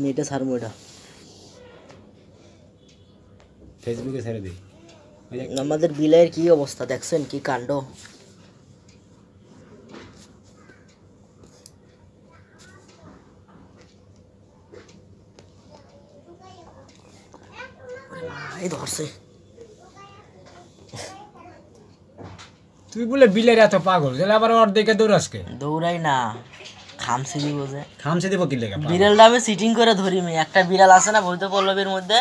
নেটে ছাড়বো এটা, ফেসবুকে ছেড়ে দিই। আমাদের বিলের কি অবস্থা দেখছেন, কি কাণ্ড। এই ধরছে, তুই বলে বিলের এত পাগল যেটা আবার অর্ধেকে দৌড়াসকে। দৌড়াই না, খামসি দিব যে। খামছে দিব কি লেগে? বিড়ালটা আমি সিটিং করে ধরি মি, একটা বিড়াল আছে না বৈধ পল্লবীর মধ্যে,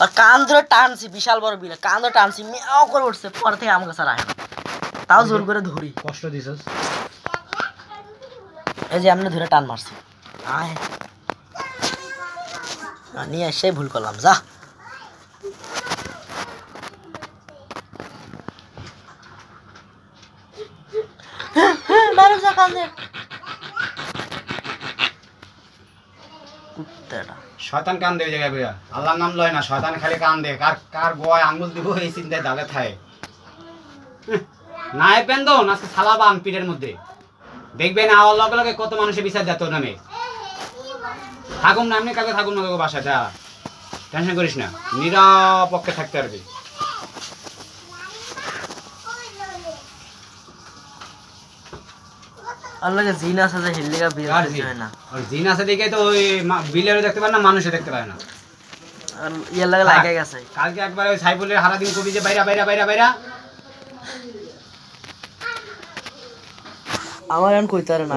আর কান ধরে টানছি, বিশাল বড় বিড়াল, কান ধরে টানছি, মিয়াও করে উঠছে, পর থেকে আম গাছ আর আয় না, তাও জোর করে ধরি। কষ্ট দিছস? এই যে আপনি ধরে টান মারছি, আয় নিয়ে এসে ভুল করলাম, যা। শয়তান কান দেবে জায়গায় বইয়া, আল্লাহর নাম লয় না, শয়তান খালি কান দে। কার কার গোয়ায় আঙ্গুল দিব এই চিন্তায় দালে থায়। না পেন দো না ছালাবান পিঠের মধ্যে, দেখবেন আওয়ার লগে লগে কত মানুষের বিচার যাত নামে। থাকুন না এমনি কালকে থাকুন না তোকে বাসায়, যা টেনশন করিস না, নিরাপক্ষে থাকতে পারবি। আল্লাহকে জিন আছে যে হিল্লিগা বিড়াল হয় না, আর জিন আছে দেখে তো ওই বিলেরও দেখতে পারে না, মানুষও দেখতে পারে না। আর ইয়ার লাগে লাগে গেছে। কালকে একবার ওই সাইফুলের হারাদিন কবি যে বাইরা বাইরা বাইরা বাইরা, আমার এখন কইতে পারে না।